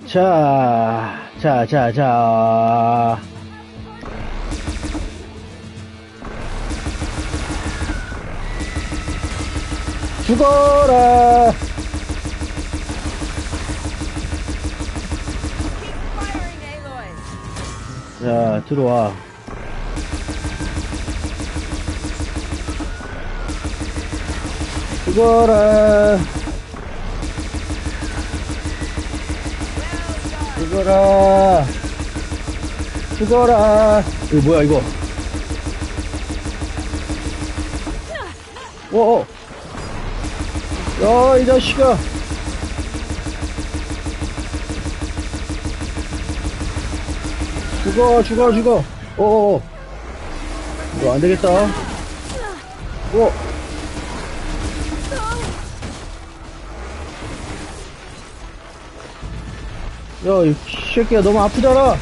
자. 죽어라! 자, 들어와. 죽어라! 죽어라! 죽어라! 이거 뭐야, 이거? 어어! 야, 이 자식아! 죽어! 어어어! 이거 안 되겠다. 야, 이 새끼야, 너무 아프잖아!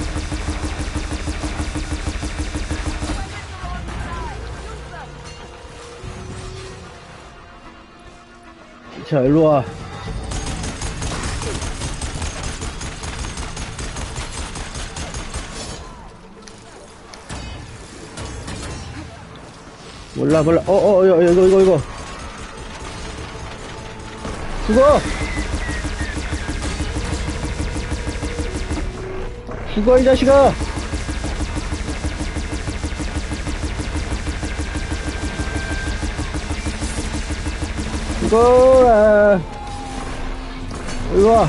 자, 일로와. 몰라. 이거. 죽어, 이 자식아! 죽어라! 이리와!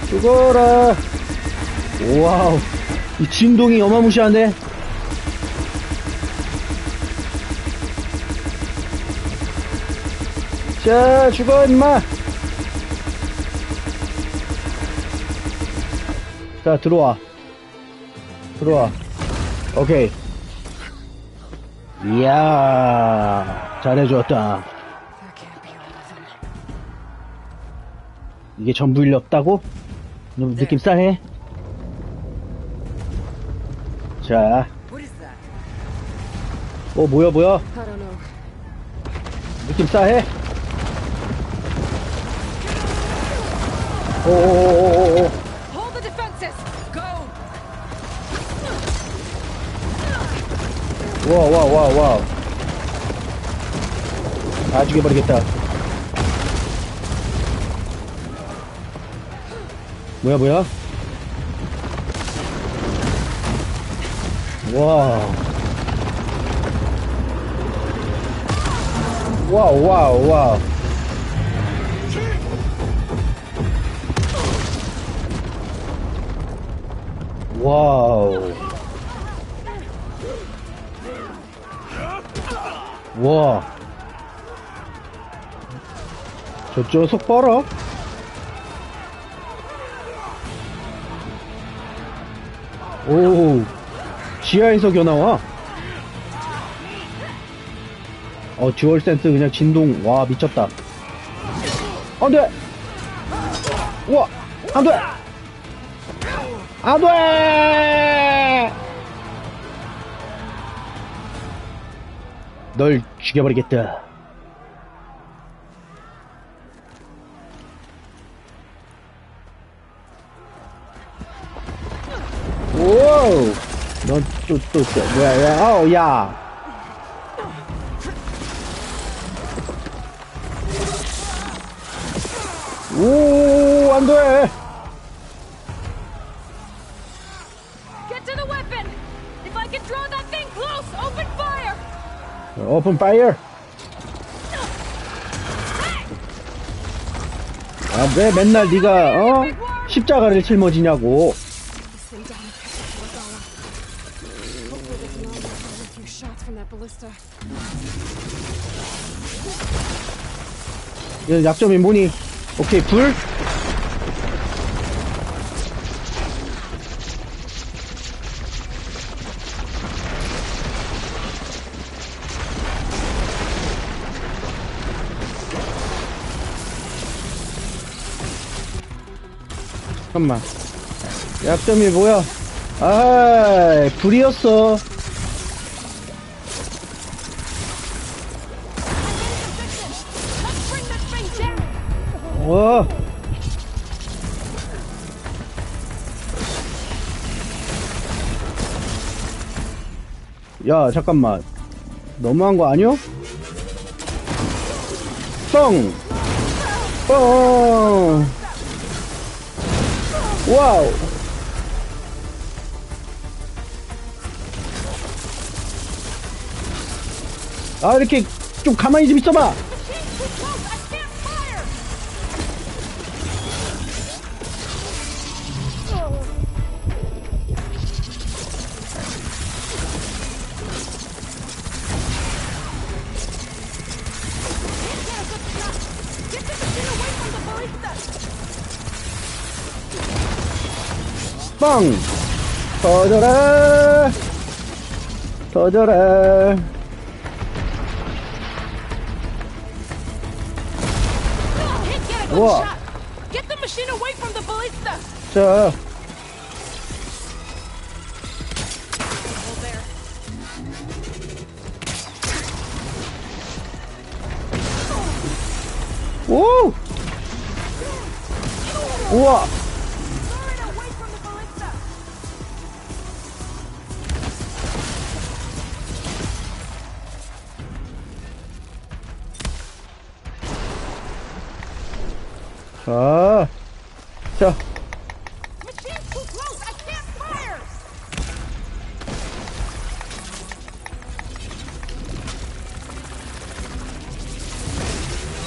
죽어라! 와우! 이 진동이 어마무시한데? 자, 죽어, 임마! 자, 들어와. 오케이. 이야, 잘해줬다. 이게 전부 일 없다고? 좀 느낌 싸해? 자. 뭐야? 느낌 싸해? 오오오오오. 와. 다 죽여버리겠다. 뭐야? 와우. 와우. 와. 저 녀석 봐라. 오, 지하에서 겨나와. 듀얼 센스 그냥 진동. 와, 미쳤다. 안 돼! 우와! 안 돼! 안 돼! 널 죽여버리겠다. 오우! 넌 또, 뭐야, 야! 오, 안 돼! Get to the weapon! If I can draw that thing close, open fire! Open fire! 아, 왜 맨날 네가 십자가를 짊어지냐고. 얘 약점이 뭐니? 오케이, 불. 잠깐만. 약점이 뭐야? 아, 불이었어. 와. 야, 잠깐만. 너무한 거 아니야? 뻥! 뻥! 와우! 아, 이렇게 좀 가만히 좀 있어봐! 빵! 터져라! 터져라! 우와! Get the machine away from the ballista. 자, Hold there. 오! 우와! Lure it away from the ballista. 자, 자, Machine's too close. I can't fire.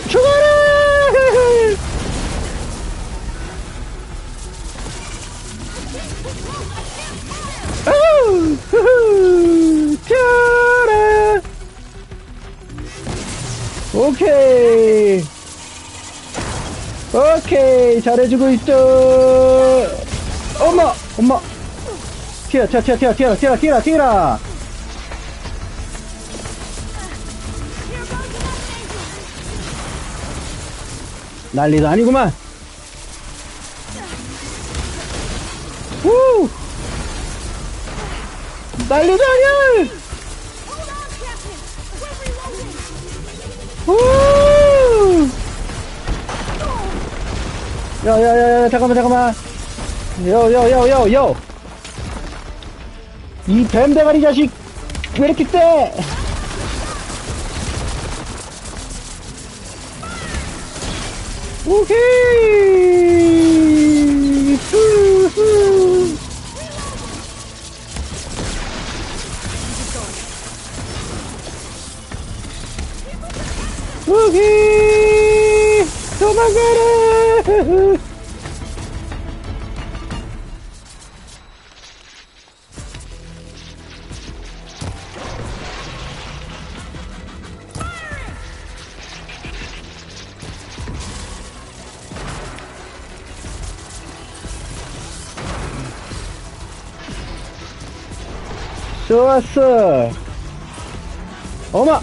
죽어라! 아우! 후후! 튀어라! 오케이! 오케이! 잘해주고 있어! 엄마! 엄마! 튀어, 튀어, 튀어, 튀어, 튀어, 튀어, 튀어, 튀어라! 난리도 아니구만! 우! 난리도 아니야! Hold on, Captain. We're reloading. 우! 야야야야 잠깐만 잠깐만 요요요요요 이 뱀대가리 자식 왜 이렇게 세? 오케이 후후 오케이 도망가라. 좋았어. 어마.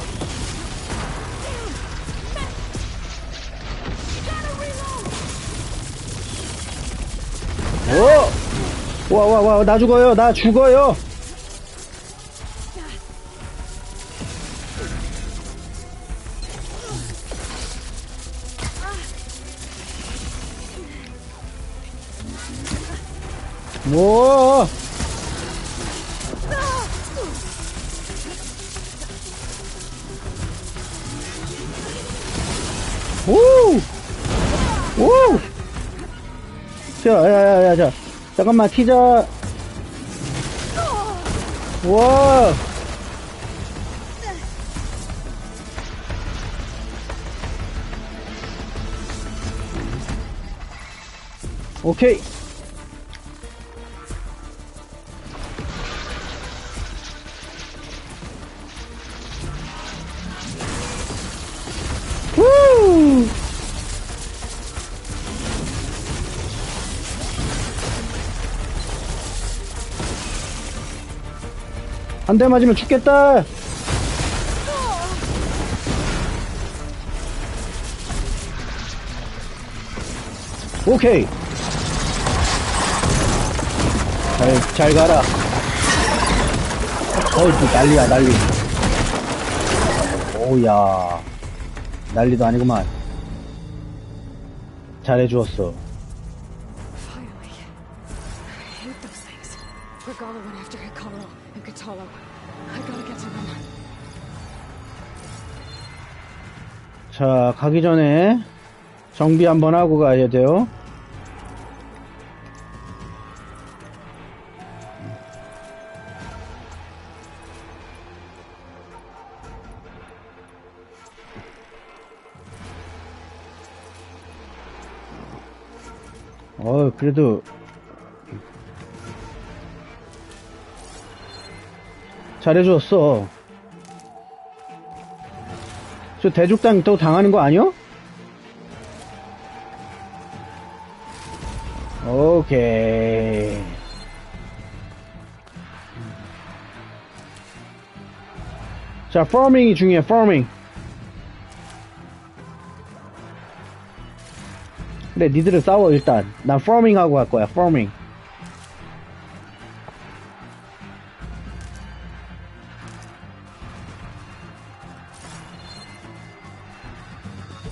오! 와, 와, 와, 나 죽어요, 나 죽어요! 뭐? 오! 오! 자, 야, 자. 잠깐만, 튀자. 와! 오케이. 후! 한 대 맞으면 죽겠다. 오케이. 잘 가라. 난리야, 난리. 오야. 난리도 아니구만. 잘해주었어. Finally. I hate those things. Regala went after Hikaru and Katalo. I gotta get to them. 자, 가기 전에 정비 한번 하고 가야 돼요. 그래도 잘해줬어. 저 대죽당 또 당하는 거 아니야? 오케이. 자, 파밍이 중요해, 파밍. 그래, 니들은 싸워, 일단. 난 파밍하고 갈 거야, 파밍.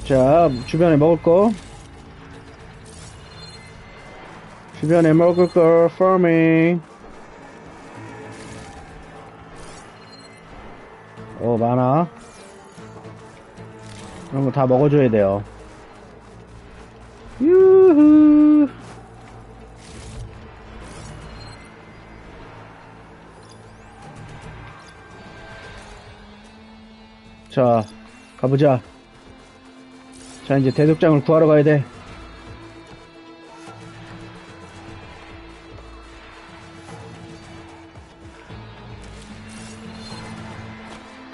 자, 주변에 먹을 거. 주변에 먹을 거, 파밍. 많아. 그런 거 다 먹어줘야 돼요. 유후. 자, 가보자. 자, 이제 대독장을 구하러 가야 돼.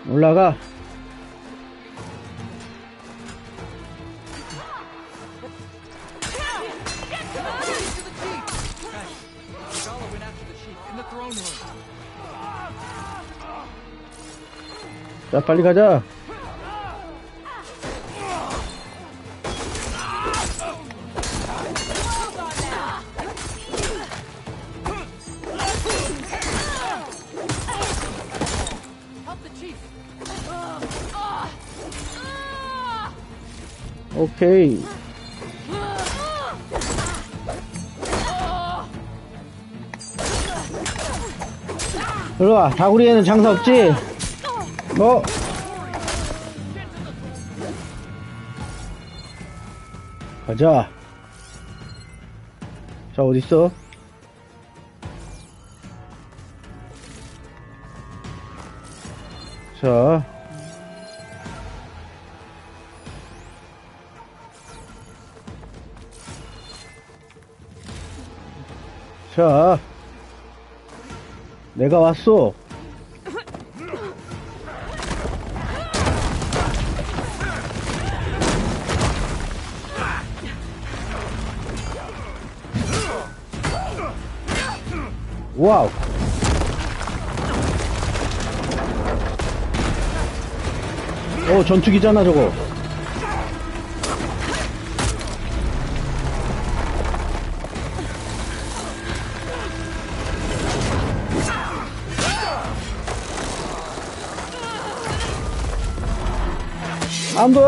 올라가. 자, 빨리 가자. 오케이. 일로와. 다구리에는 장사 없지? 뭐? 가자. 자, 어딨어? 자. 자, 내가 왔어. 와우. 전투기잖아, 저거. 안 돼!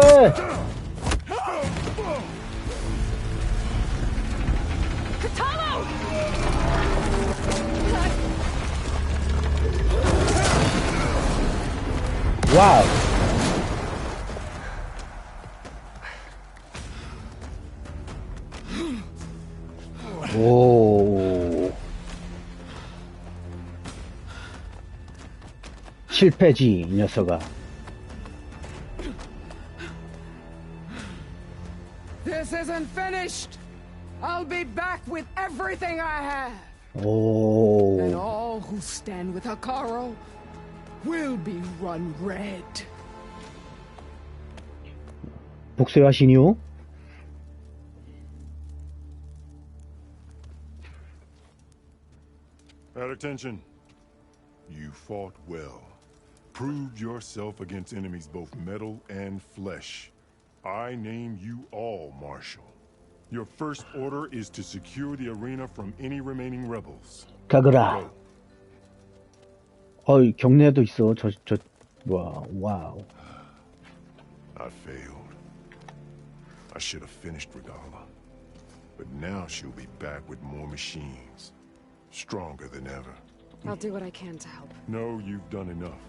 와우! 오. 실패지, 이 녀석아. This isn't finished. I'll be back with everything I have. 오. And all who stand with Hikaru will be run red. 복수하시니요? At attention. You fought well. Proved yourself against enemies both metal and flesh. I name you all Marshal. Your first order is to secure the arena from any remaining rebels. 가거라. Go. 경례도 있어. 와우. I failed. I should have finished Regala. But now she'll be back with more machines. Stronger than ever. I'll do what I can to help. No, you've done enough.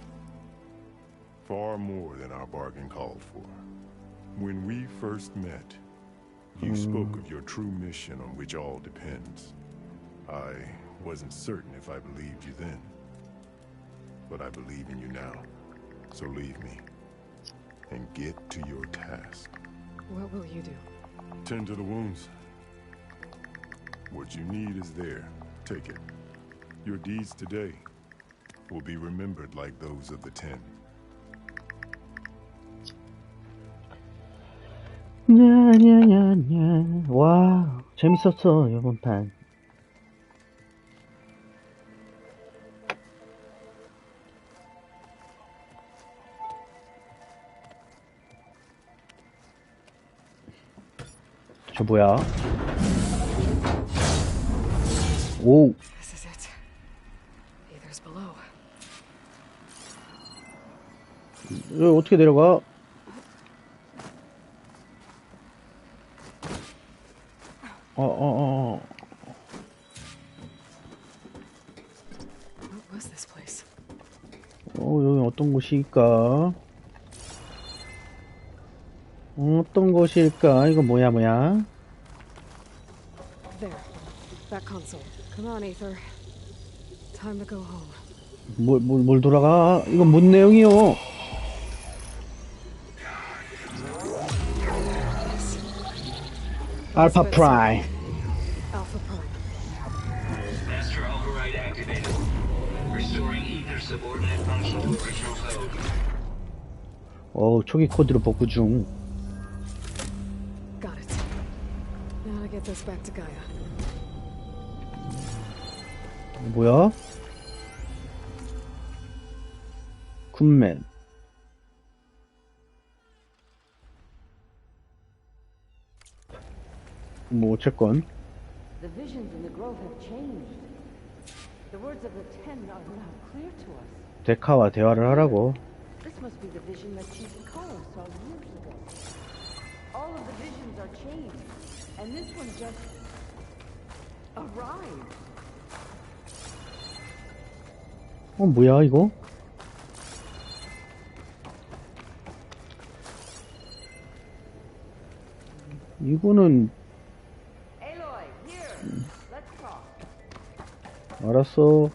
Far more than our bargain called for. When we first met, you spoke of your true mission on which all depends. I wasn't certain if I believed you then. But I believe in you now. So leave me. And get to your task. What will you do? Tend to the wounds. What you need is there. Take it. Your deeds today will be remembered like those of the 10. 냐냐냐냐. 와, 재밌었어, 이번 판. 저 뭐야? 오, This is it. Either's below. 여기 어떻게 내려가? What was this place? 여기 어떤 곳일까? 어떤 곳일까? 이거 뭐야? There. That console. Come on, Aether. Time to go home. 뭘 돌아가? 이건 뭔 내용이요? 알파 프라임. Alpha Prime. Master override activated. Restoring ether subordinate function to original code. 초기 코드로 복구 중. Got it. Now to get this back to Gaia. 뭐야? 굿맨. 뭐 어쨌건. The visions in the grove have changed. The words of the 10 are now clear to us. 데카와 대화를 하라고. This must be the vision that Chief Kara saw years ago. All of the visions are changed, and this one just arrived. 뭐야 이거? 이거는 Aloy, here. Let's talk. 알았어.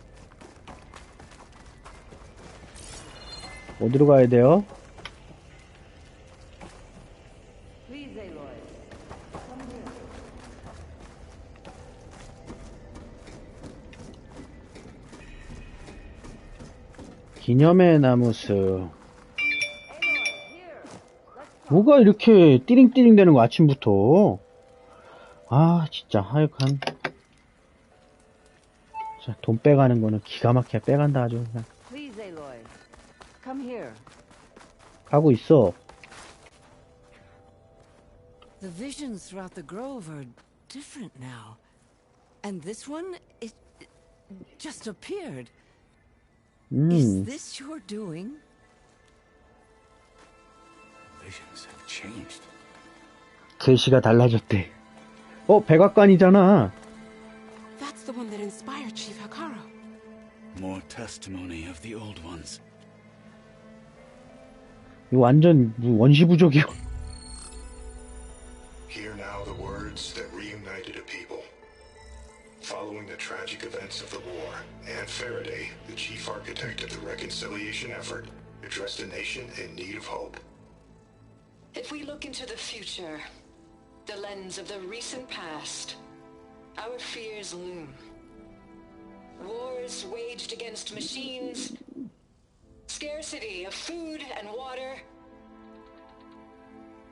어디로 가야 돼요? Please, Aloy. Come here. 기념의 나무스. Aloy, here. Let's talk. 뭐가 이렇게 띠링띠링 되는 거 아침부터. 아 진짜 하여간. 자, 돈 빼가는 거는 기가 막히게 빼간다 아주 그냥. Please, Aloy. Come here. 가고 있어. The visions throughout the grove are different now. And this one, it just appeared. Is this your doing? Visions have changed. 글씨가 달라졌대. 백악관이잖아. That's the one that inspired Chief Hakaro. More testimony of the old ones. 이거 완전 원시 부족이야. Hear now the words that reunited a people. Following the tragic events of the war, Anne Faraday, the chief architect of the reconciliation effort, addressed a nation in need of hope. If we look into the future, the lens of the recent past, our fears loom. Wars waged against machines, scarcity of food and water,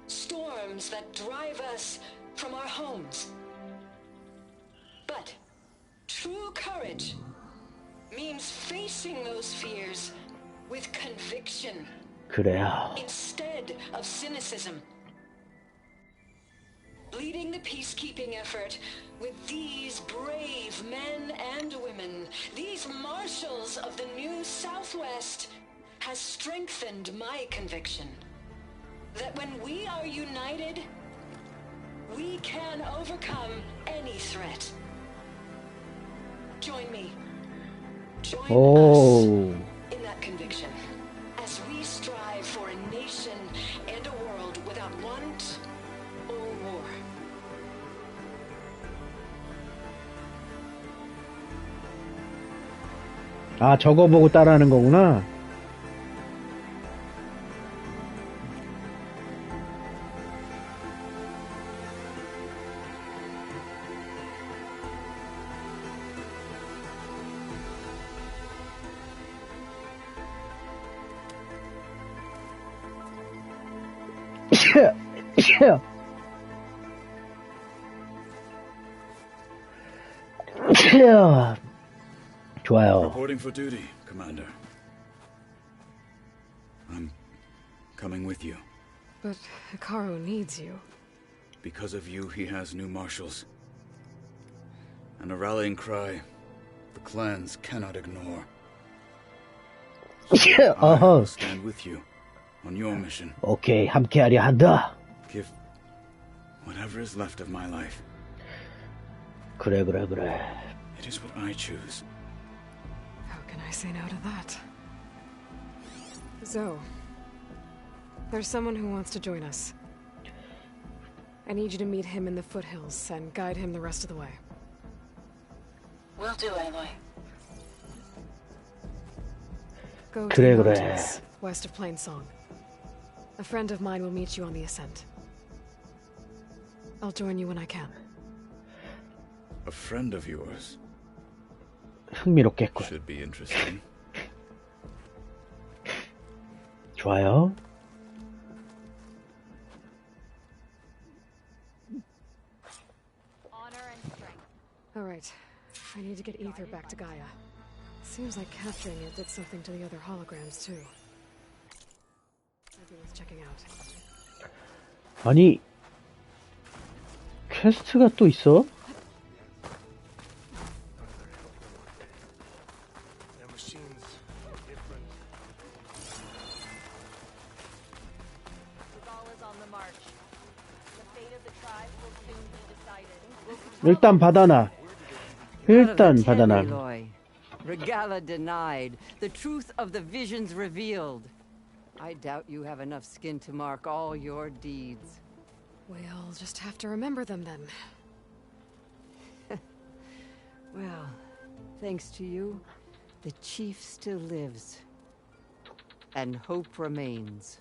storms that drive us from our homes. But true courage means facing those fears with conviction 그래요. instead of cynicism. Leading the peacekeeping effort with these brave men and women, these marshals of the new Southwest, has strengthened my conviction that when we are united, We can overcome any threat. Join me. Join us 오. in that conviction as we strive for a nation and a world without want or war. 아, 저거 보고 따라하는 거구나. 좋아요. Reporting for duty, Commander. I'm coming with you. But Hikaru needs you. Because of you, he has new marshals. And a rallying cry the clans cannot ignore. So I will stand with you on your mission. 오케이, 함께하려 한다. Give whatever is left of my life. 그래. It is what I choose. How can I say no to that? Zoe, there's someone who wants to join us. I need you to meet him in the foothills and guide him the rest of the way. Will do, Aloy. Go to the 그래. mountains, west of Plainsong. A friend of mine will meet you on the ascent. I'll join you when I can. A friend of yours 흥미롭겠군. should be interesting. 좋아요. All right. I need to get Ether back to Gaia. Seems like capturing it did something to the other holograms, too. Maybe worth checking out. 아니, 퀘스트가 또 있어? 일단 받아놔. 일단 받아놔. Regala denied. The truth of the visions revealed. I doubt you have enough skin to mark all your deeds. We'll just have to remember them then. Well, thanks to you, the chief still lives. And hope remains.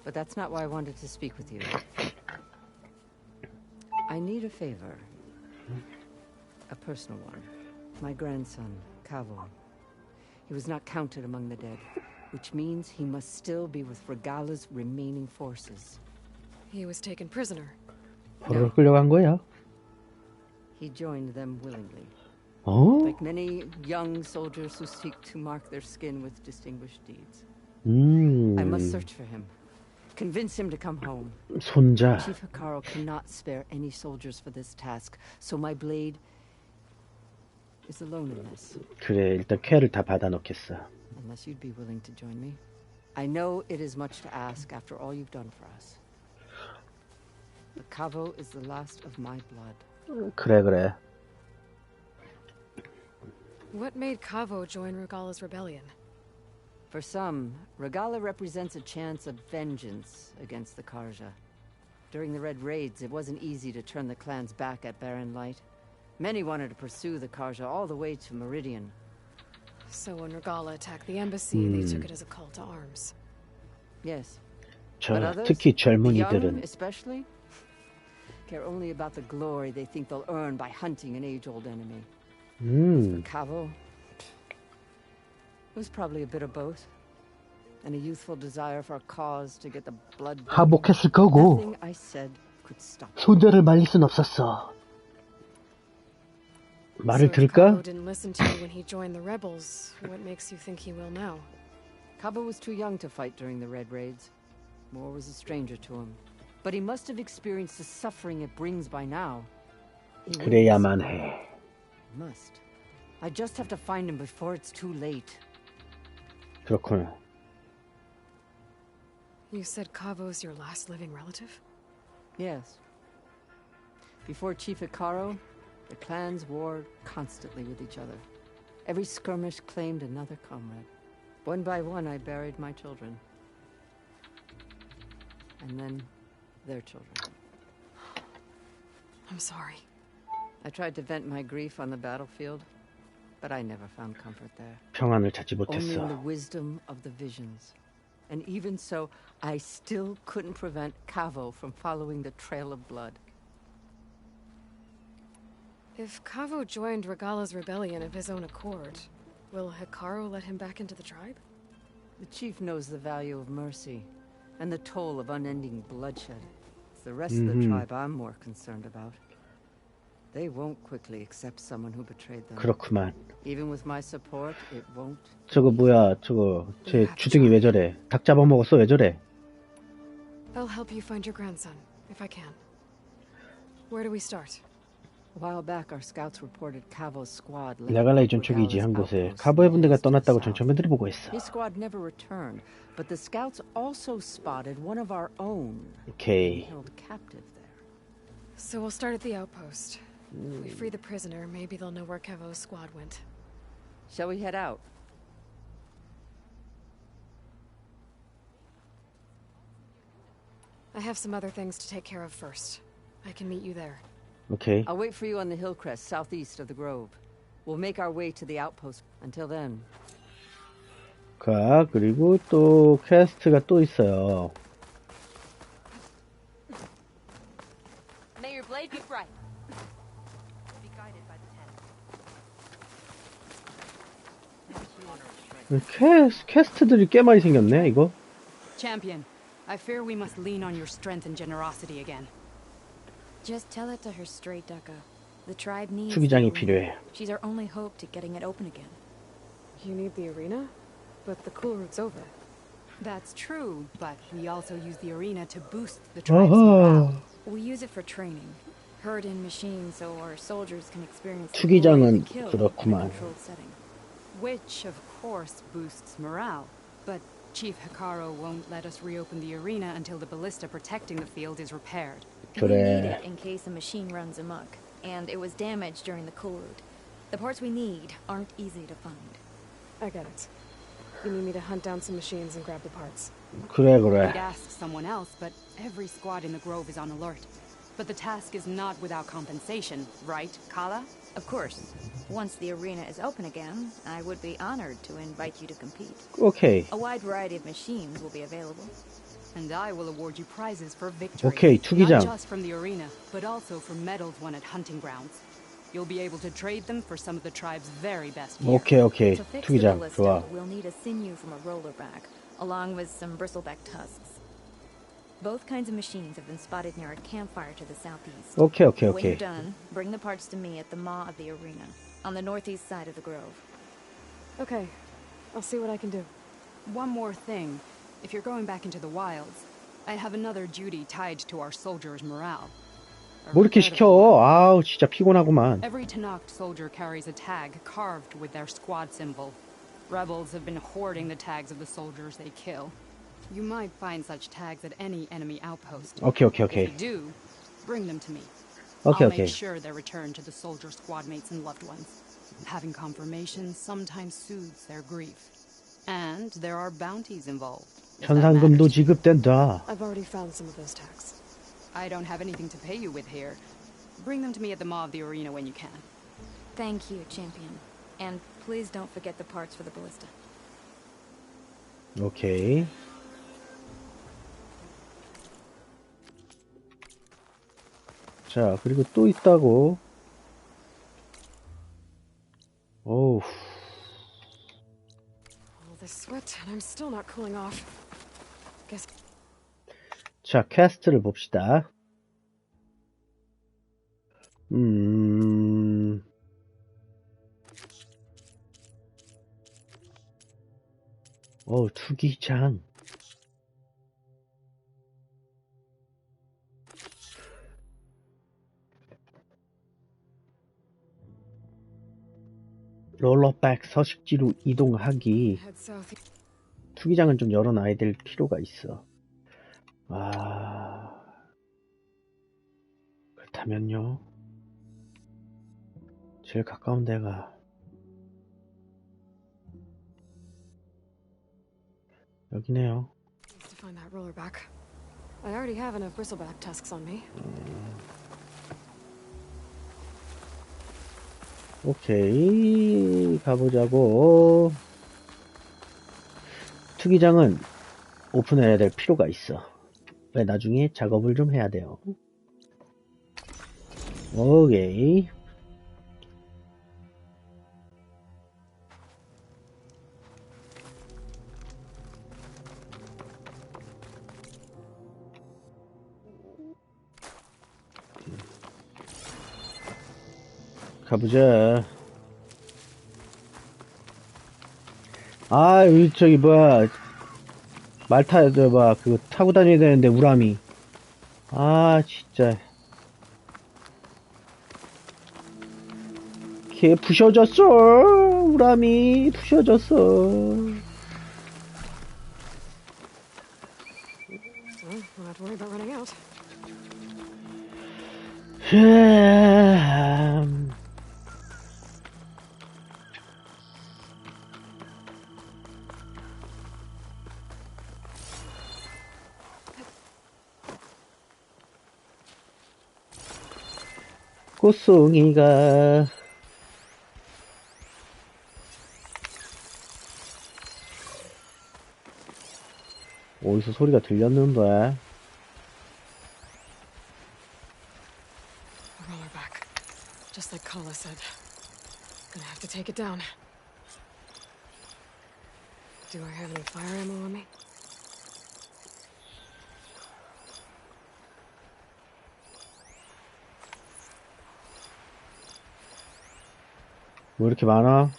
But that's not why I wanted to speak with you. I need a favor. A personal one. My grandson, Kavo. He was not counted among the dead, which means he must still be with Regala's remaining forces. He was taken prisoner. 벌을 끌려간 거야? He joined them willingly. 어? Like many young soldiers who seek to mark their skin with distinguished deeds. I must search for him. Convince him to come home. 손자. Chief Hikaru cannot spare any soldiers for this task, so my blade is alone in this. 그래, 일단 퀘를 다 받아놓겠어. Unless you'd be willing to join me. I know it is much to ask after all you've done for us. But Kavo is the last of my blood. 그래. What made Kavo join Regala's rebellion? For some, Regala represents a chance of vengeance against the Karja. During the Red Raids, it wasn't easy to turn the clan's back at Barren Light. Many wanted to pursue the Karja all the way to Meridian. So when Regala attacked the embassy, they took it as a call to arms. Yes. 저, But others, 특히 the young 젊은이들은 especially, care only about the glory they think they'll earn by hunting an age-old enemy. Kavo, it was probably a bit of both. And a youthful desire for a cause to get the blood back. 하복했을 거고 Nothing I said could stop it. 손자를 말릴 순 없었어. 말을 So if 들을까? Kavo didn't listen to you when he joined the rebels, what makes you think he will now? Kavo was too young to fight during the Red Raids. War was a stranger to him. But he must have experienced the suffering it brings by now. He 그래야만 해. must. I just have to find him before it's too late. 그렇구나. You said Kavo's your last living relative? Yes. Before Chief Hikaru, the clans warred constantly with each other. Every skirmish claimed another comrade. One by one, I buried my children. And then their children. I'm sorry. I tried to vent my grief on the battlefield, but I never found comfort there. 평안을 찾지 Only in the 못했어. wisdom of the visions. And even so, I still couldn't prevent Kavo from following the trail of blood. If Kavo joined Regala's rebellion of his own accord, will Hikaru let him back into the tribe? The chief knows the value of mercy and the toll of unending bloodshed. It's the rest of the tribe I'm more concerned about. They won't quickly accept someone who betrayed them. 그렇구만. Even with my support, it won't. 저거 뭐야? 저거 제 주둥이 왜 저래? 닭 잡아먹었어? 왜 저래? I'll help you find your grandson, if I can. Where do we start? A while back, our scouts reported Kavo's squad. 레갈라이 전초기지 한 곳에 카보의 분대가 떠났다고 전초면들이 보고했어. His squad never returned, but the scouts also spotted one of our own. 오케이. Held captive there. So we'll start at the outpost. If we free the prisoner, maybe they'll know where Kavo's squad went. Shall we head out? I have some other things to take care of first. I can meet you there. 오케이. I'll wait for you on the hill crest southeast of the grove. We'll make our way to the outpost. Until then. 자, 그리고 또 퀘스트가 또 있어요. May your blade be bright. 퀘스트들이 꽤 많이 생겼네, 이거. Champion, I fear we must lean on your strength and generosity again. Just tell it to her straight, Ducka. The tribe needs 투기장이 the 필요해. arena. She's our only hope to getting it open again. You need the arena? But the cool route's over. That's true, but we also use the arena to boost the tribe's morale. We use it for training. Herd in machines so our soldiers can experience the 투기장은 glory of the kill 그렇구만. in a controlled setting. Which, of course, boosts morale. But Chief Hikaru won't let us reopen the arena until the ballista protecting the field is repaired. We need 그래. it in case a machine runs amok, and it was damaged during the cool route. The parts we need aren't easy to find. I get it. You need me to hunt down some machines and grab the parts. 그래, 그래. We'd ask someone else, but every squad in the grove is on alert. But the task is not without compensation, right, Kala? Of course. Once the arena is open again, I would be honored to invite you to compete. 오케이. A wide variety of machines will be available. And I will award you prizes for victory. 오케이, 투기장. Not just from the arena, but also for medals won at hunting grounds. You'll be able to trade them for some of the tribe's very best gear. 오케이, 오케이. To fix the 투기장. ballista, 좋아. we'll need a sinew from a rollerback, along with some bristleback tusks. Both kinds of machines have been spotted near a campfire to the southeast. 오케이, 오케이, When 오케이. you're done, bring the parts to me at the maw of the arena, on the northeast side of the grove. Okay. I'll see what I can do. One more thing. If you're going back into the wilds, I have another duty tied to our soldiers' morale. 뭐 이렇게 시켜? 아우, 진짜 피곤하구만. Every Tanakh soldier carries a tag carved with their squad symbol. Rebels have been hoarding the tags of the soldiers they kill. You might find such tags at any enemy outpost. 오케이, 오케이, 오케이. If you do, bring them to me. 오케이, I'll 오케이. make sure they're returned to the soldier squad mates and loved ones. Having confirmation sometimes soothes their grief. And there are bounties involved. if that 현상금도 matters. 지급된다. I've already found some of those tags. I don't have anything to pay you with here. Bring them to me at the maw of the arena when you can. Thank you, champion. And please don't forget the parts for the ballista. 오케이. 자, 그리고 또 있다고. 어우. All this sweat, and I'm still not cooling off. Guess. 자, 퀘스트를 봅시다. 투기장. 롤러백 서식지로 이동하기. Head south. 투기장은 좀 열어놔야 될 필요가 있어. 그렇다면 가면요. 제일 가까운 데가 여기네요. Needs to find that roller back. I already have enough bristleback tusks on me. 오케이, 가보자고. 투기장은 오픈해야 될 필요가 있어. 왜 나중에 작업을 좀 해야 돼요. 오케이. 가보자. 아, 여기 저기 뭐야, 말 타야 돼, 봐. 그거 타고 다녀야 되는데 우람이. 아, 진짜. 걔 부셔졌어. 우람이 부셔졌어. Well, we'll have to worry about running out. 꽃송이가 어디서 소리가 들렸는데? A roller back. Just like Kala said. Gonna have to take it down. Do I have any fire ammo on me? 뭐 이렇게 많아?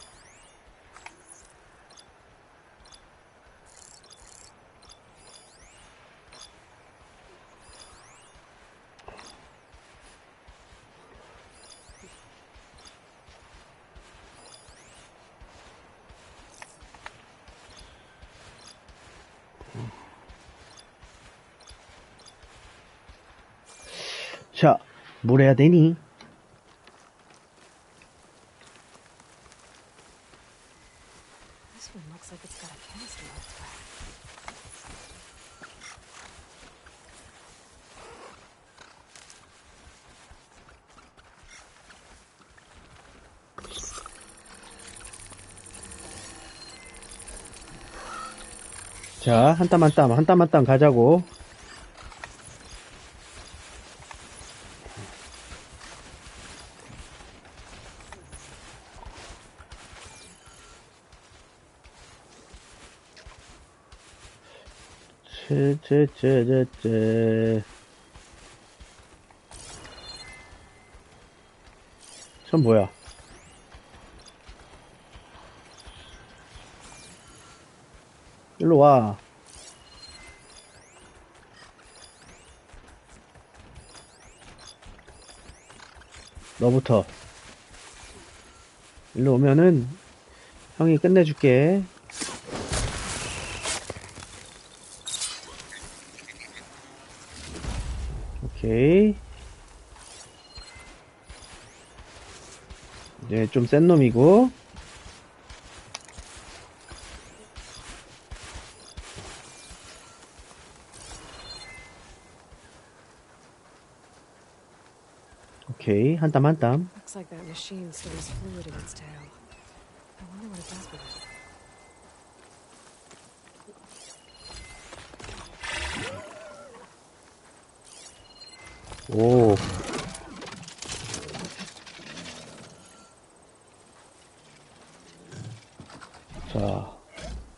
자, 뭘 해야 되니? This one looks like it's got a canister on its back. 자, 한 땀 한 땀, 한 땀 한 땀 가자고. 전 뭐야? 일로 와. 너부터. 일로 오면은 형이 끝내줄게. 오케이. 네, 좀 센 놈이고. 오케이, 한 땀 한 땀. Looks like that machine stores fluid in its tail. I wonder what it does with it. 오.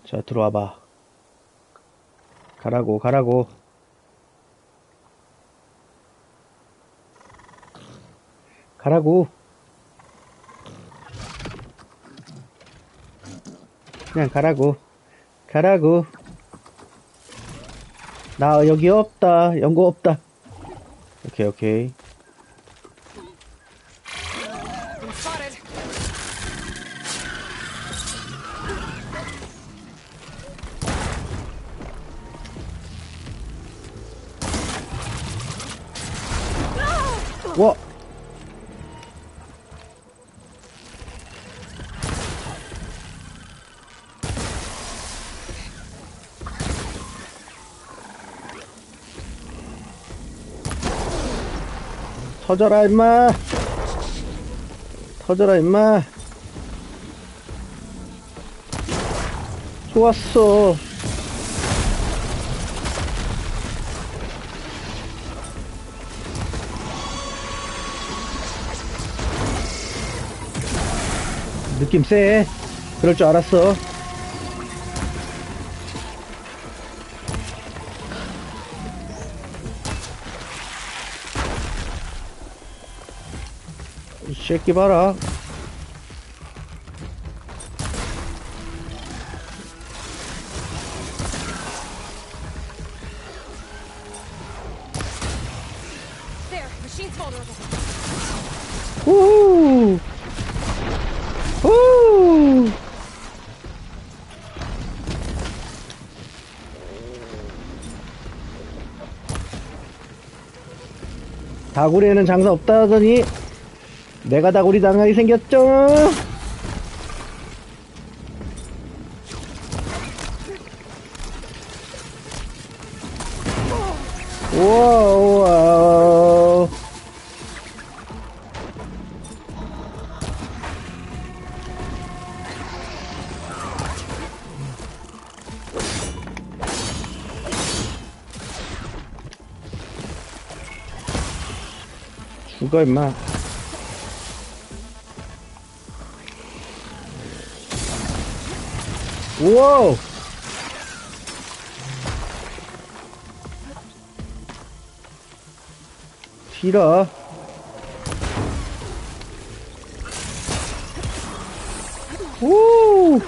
자, 들어와봐. 가라고, 가라고. 가라고. 그냥 가라고. 가라고. 나 여기 없다. 연고 없다. 오케이, 오케이. Been spotted. 와! 터져라 임마! 터져라 임마! 좋았어. 느낌 쎄. 그럴 줄 알았어. 이 새끼 봐라. There, machine's vulnerable. 우후. 후. 다구리에는 장사 없다 하더니 내가 다구리 당하게 생겼죠. 우와 우와. 죽어 임마. 우와. 튀라. 오.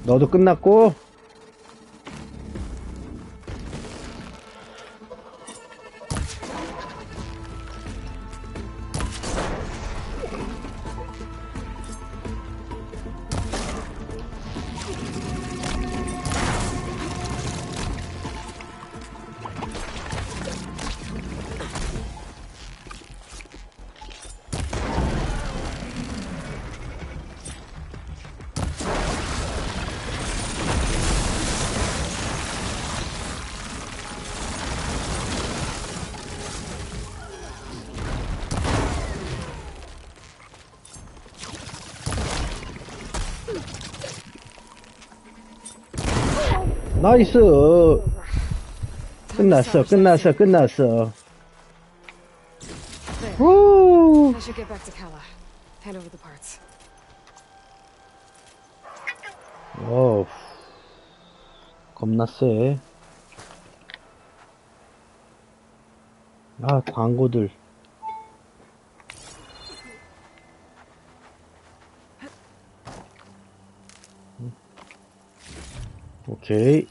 너도 끝났고. 나이스. 끝났어 끝났어 끝났어. 후. I should get back to Kala. Hand over the parts. 오. 겁나 쎄. 아 광고들. 오케이.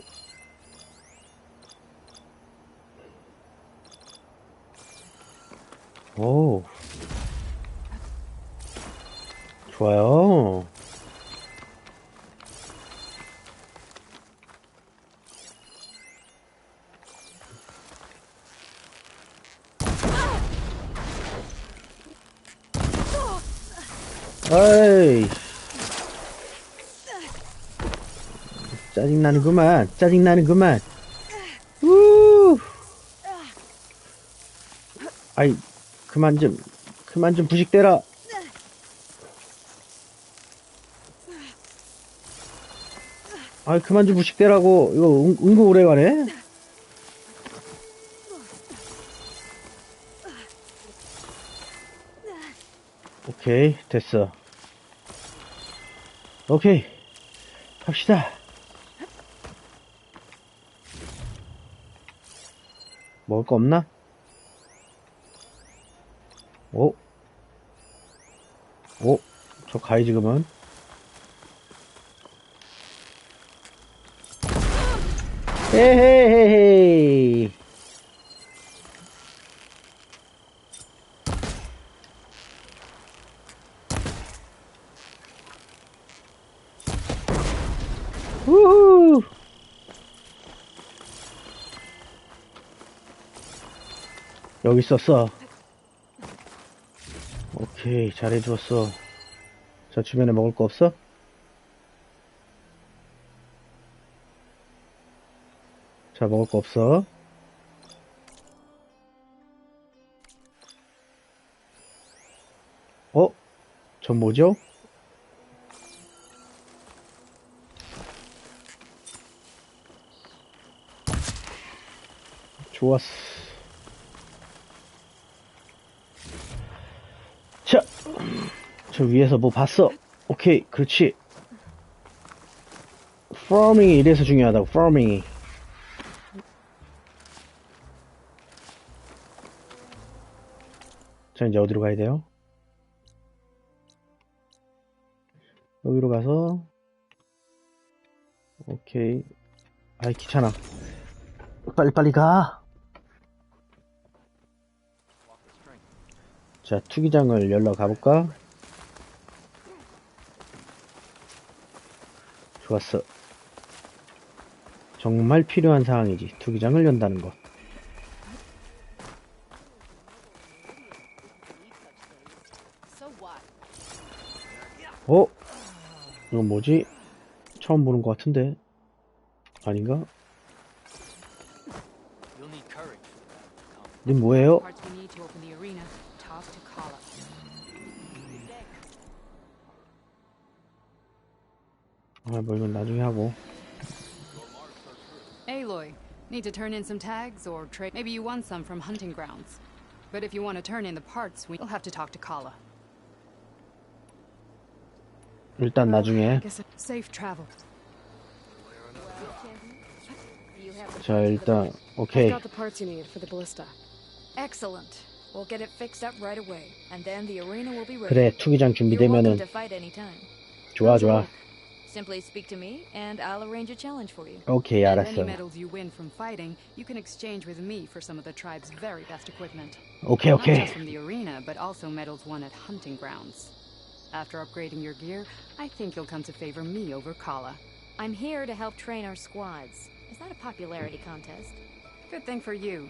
오. 좋아요. 어이. 짜증나는구만. 짜증나는구만. 우. 아이, 그만 좀 부식대라. 아이, 그만 좀 부식대라고. 이거 은근 오래 가네. 오케이, 됐어. 오케이, 갑시다. 먹을 거 없나? 오, 저 가야지 그러면. 헤헤헤헤. 우후! 여기 있었어. 오케이, 잘해주었어. 저 주변에 먹을 거 없어? 자, 먹을 거 없어. 전 뭐죠? 좋았어. 자, 저 위에서 뭐 봤어? 오케이, 그렇지. 파밍이 이래서 중요하다고, 파밍이. 자, 이제 어디로 가야 돼요? 여기로 가서, 오케이. 아이, 귀찮아. 빨리빨리 가. 자, 투기장을 열러 가볼까? 좋았어. 정말 필요한 상황이지. 투기장을 연다는 것. 이건 뭐지? 처음 보는 것 같은데? 아닌가? 님 뭐예요? 뭐 이건 나중에 하고. Aloy, need to turn in some tags or trade? Maybe you want some from hunting grounds. But if you want to turn in the parts, we'll have to talk to Kala. 일단 나중에. Safe travel. 자, 일단 오케이. I've got the parts you need for the ballista. Excellent. We'll get it fixed up right away, and then the arena will be ready. 그래, 투기장 You're welcome 준비되면은 to fight anytime. 좋아, 좋아. Simply speak to me, and I'll arrange a challenge for you. 오케이, And any 알았어. medals you win from fighting, you can exchange with me for some of the tribe's very best equipment. 오케이, Not 오케이. just from the arena, but also medals won at hunting grounds. After upgrading your gear, I think you'll come to favor me over Kala. I'm here to help train our squads. It's not a popularity contest. Good thing for you.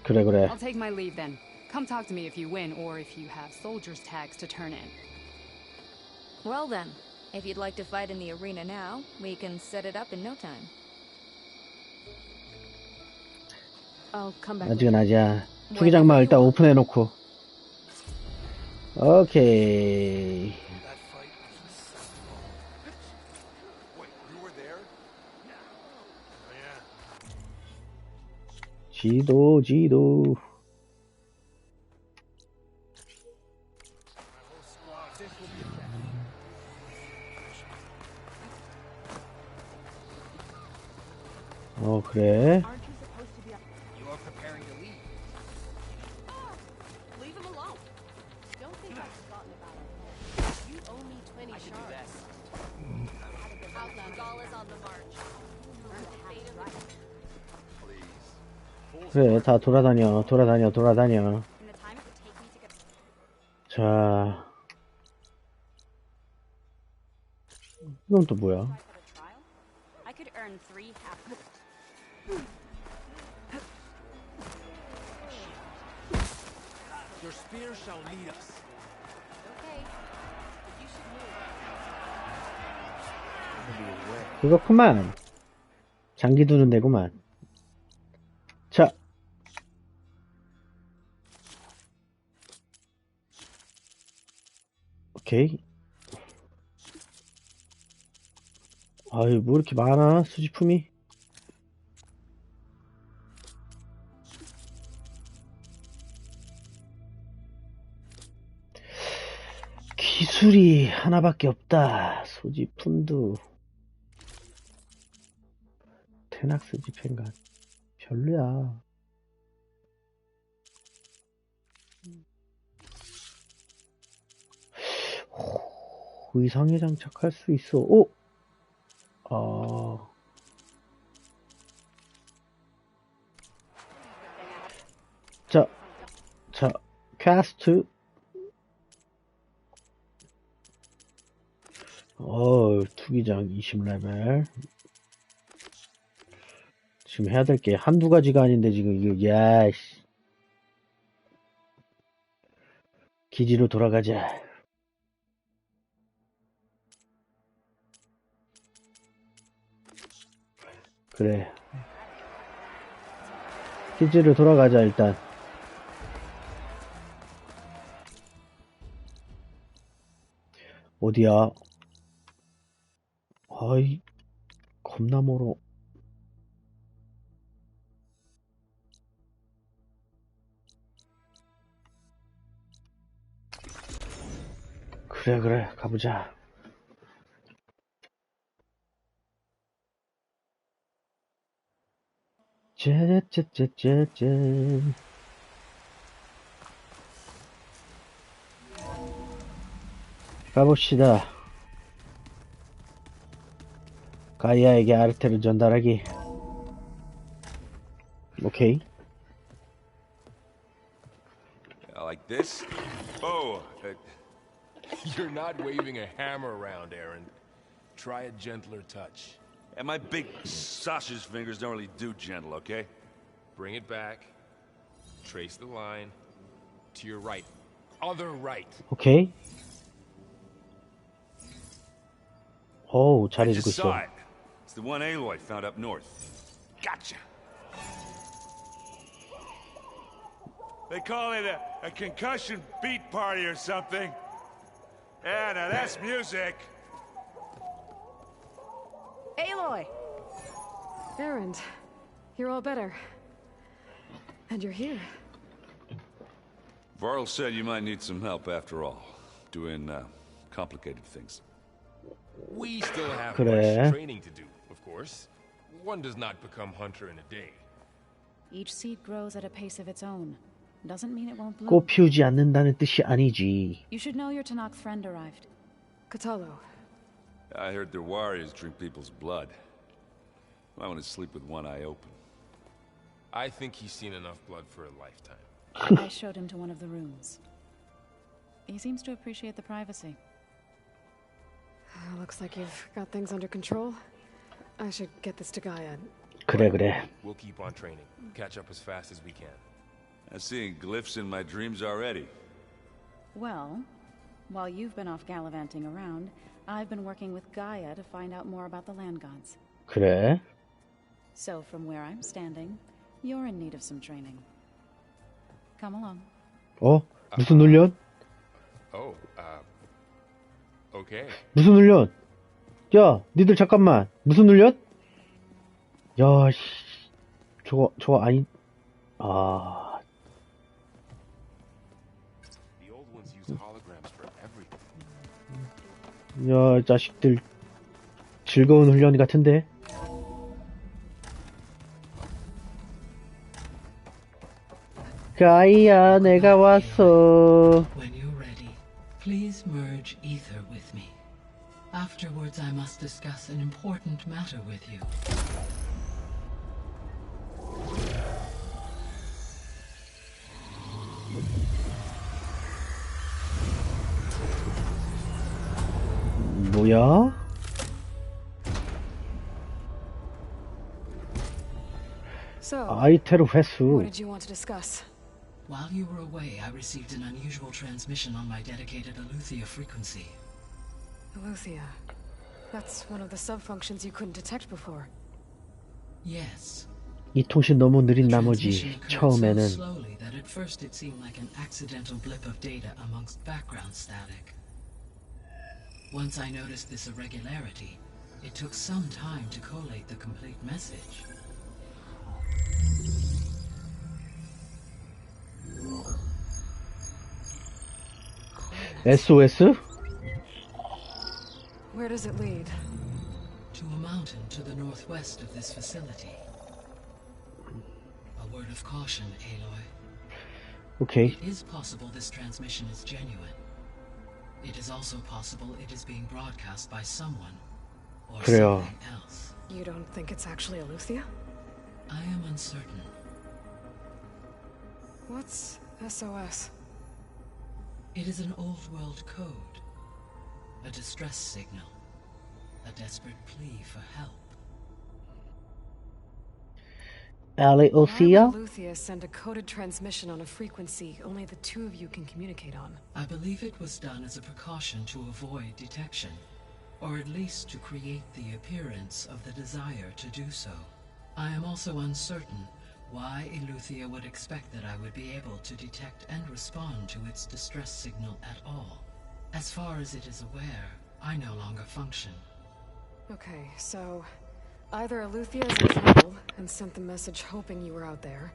그래, 그래. I'll take my leave then. Come talk to me if you win or if you have soldiers' tags to turn in. Well then, if you'd like to fight in the arena now, we can set it up in no time. I'll come back. 아직은 아니야. 투기장만 일단 오픈해놓고. 오케이. 지도. 그래. 그래, 다 돌아다녀. 자. 이건 또 뭐야? I could earn 3 half. Your spear shall lead us. Okay. You should move. 그거구만. 장기 두는 데구만. 자. 오케이. 아유, 뭐 이렇게 많아, 수집품이? 기술이 하나밖에 없다. 소지품도. 테낙스 집행관. 별로야. 의상에 장착할 수 있어. 오! 자, 퀘스트. 투기장 20레벨. 지금 해야 될 게 한두 가지가 아닌데, 지금, 이거, 야씨. 기지로 돌아가자. 그래. 기지로 돌아가자, 일단. 어디야? 아이, 겁나 멀어. 그래, 가보자. 짠. 가봅시다. 가이아에게 아르테를 전달하기. 오케이. Like this? Oh, you're not waving a hammer around, Aaron. Try a gentler touch. And my big sausage fingers don't really do gentle, okay? Bring it back. Trace the line. To your right. Other right. 오케이. 잘해주고 있어. It's the one Aloy found up north. Gotcha. They call it a concussion beat party or something. Yeah, now that's music. Aloy! Aaron, you're all better. And you're here. Varl said you might need some help after all. Doing, complicated things. We still have 그래. much training to do, of course. One does not become hunter in a day. Each seed grows at a pace of its own. Doesn't mean it won't bloom. 꽃 피우지 않는다는 뜻이 아니지. You should know your Tanakh friend arrived. Katalo. I heard their warriors drink people's blood. I want to sleep with one eye open. I think he's seen enough blood for a lifetime. I showed him to one of the rooms. He seems to appreciate the privacy. Looks like you've got things under control. I should get this to Gaia. 그래. We'll keep on training. Catch up as fast as we can. I'm seeing glyphs in my dreams already. Well, while you've been off gallivanting around, I've been working with Gaia to find out more about the land gods. 그래. So from where I'm standing, you're in need of some training. Come along. 무슨 훈련? Okay. 무슨 훈련? 야, 니들 잠깐만. 무슨 훈련? 야, 씨. 저거 아니. The old ones use holograms for everything. 야, 자식들. 즐거운 훈련 같은데? 가이야, 내가 왔어. When you're ready, please merge ether with me. Afterwards, I must discuss an important matter with you. 뭐야? So, 아이테르 회수. what did you want to discuss? While you were away, I received an unusual transmission on my dedicated Aletheia frequency. Aletheia. That's one of the sub-functions you couldn't detect before. Yes. 이 통신 너무 느린 The 나머지 transmission occurred 처음에는 so slowly that at first it seemed like an accidental blip of data amongst background static. Once I noticed this irregularity, it took some time to collate the complete message. SOS? Where does it lead? To a mountain to the northwest of this facility. A word of caution, Aloy. Okay. It is possible this transmission is genuine. It is also possible it is being broadcast by someone or 그래요. something else. You don't think it's actually Aletheia? I am uncertain. What's SOS? It is an old world code. A distress signal. a desperate plea for help. Why would Aliosia? Luthia send a coded transmission on a frequency only the two of you can communicate on? I believe it was done as a precaution to avoid detection, or at least to create the appearance of the desire to do so. I am also uncertain why Eleuthia would expect that I would be able to detect and respond to its distress signal at all. As far as it is aware, I no longer function. Okay, so either Eleuthia is in trouble and sent the message hoping you were out there,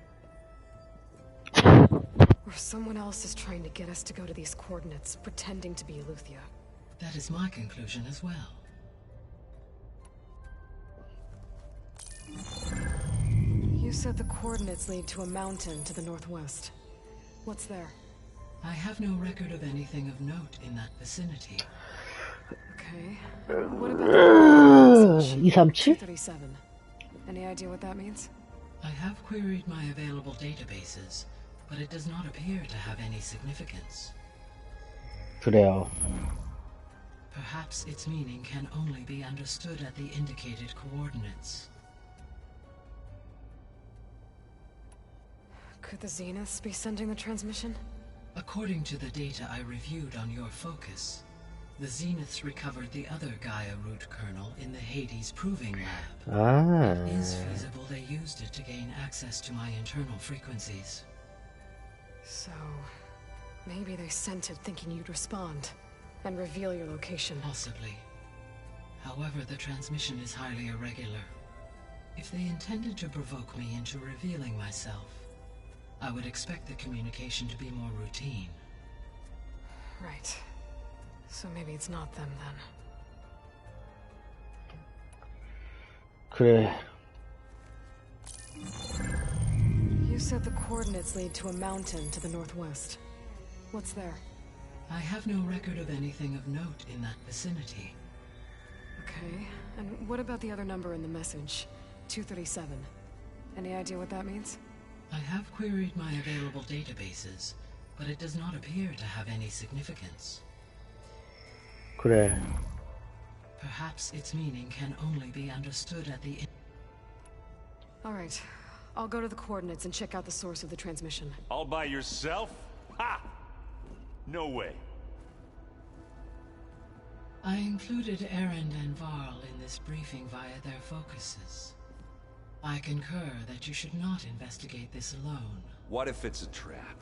or someone else is trying to get us to go to these coordinates, pretending to be Eleuthia. That is my conclusion as well. You said the coordinates lead to a mountain to the northwest. What's there? I have no record of anything of note in that vicinity. Okay. What about the 237? 237? Any idea what that means? I have queried my available databases, but it does not appear to have any significance. 그래요. Perhaps its meaning can only be understood at the indicated coordinates. Could the Zeniths be sending the transmission? According to the data I reviewed on your focus, the Zeniths recovered the other Gaia root kernel in the Hades Proving Lab. It is feasible they used it to gain access to my internal frequencies. So, maybe they sent it thinking you'd respond and reveal your location. Possibly. However, the transmission is highly irregular. If they intended to provoke me into revealing myself, I would expect the communication to be more routine. Right. So maybe it's not them then. 그래. You said the coordinates lead to a mountain to the northwest. What's there? I have no record of anything of note in that vicinity. Okay. And what about the other number in the message? 237. Any idea what that means? I have queried my available databases, but it does not appear to have any significance. 그래. Perhaps its meaning can only be understood at the... Alright. I'll go to the coordinates and check out the source of the transmission. All by yourself? Ha! No way. I included Erend and Varl in this briefing via their focuses. I concur that you should not investigate this alone. What if it's a trap?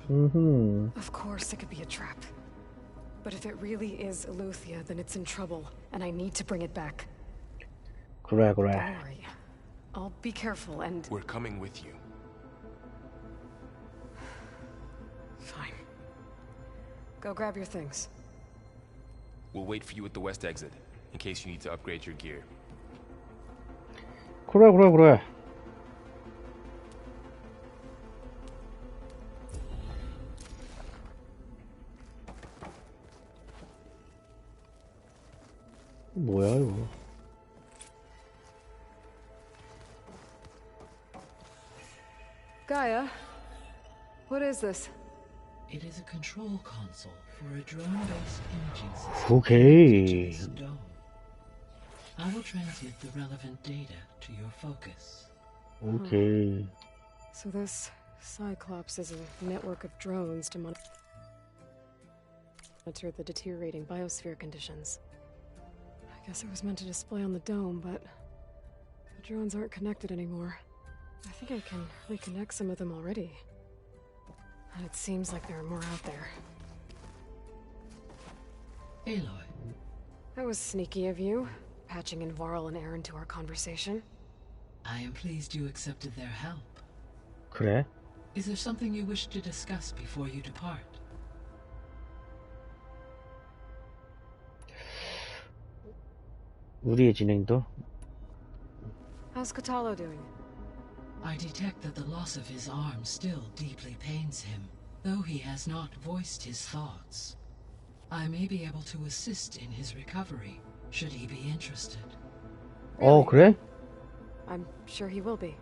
Of course it could be a trap. But if it really is Eleuthia, then it's in trouble, and I need to bring it back. 그래, 그래. Don't worry. I'll be careful and... We're coming with you. Fine. Go grab your things. We'll wait for you at the west exit, in case you need to upgrade your gear. 그래, 그래, 그래. 뭐야 이거? Gaia, what is this? It is a control console for a drone-based imaging system. Okay. To this dome. I will transmit the relevant data to your focus. Okay. So this Cyclops is a network of drones to monitor the deteriorating biosphere conditions. I guess it was meant to display on the dome, but the drones aren't connected anymore. I think I can reconnect some of them already. And it seems like there are more out there. Aloy. That was sneaky of you, patching in Varl and Aaron to our conversation. I am pleased you accepted their help. 그래? Is there something you wish to discuss before you depart? 우리의 진행도? How's Katalo doing? I detect that the loss of his arm still deeply pains him, though he has not voiced his thoughts. I may be able to assist in his recovery, should he be interested. 어, 그래? I'm sure he will be.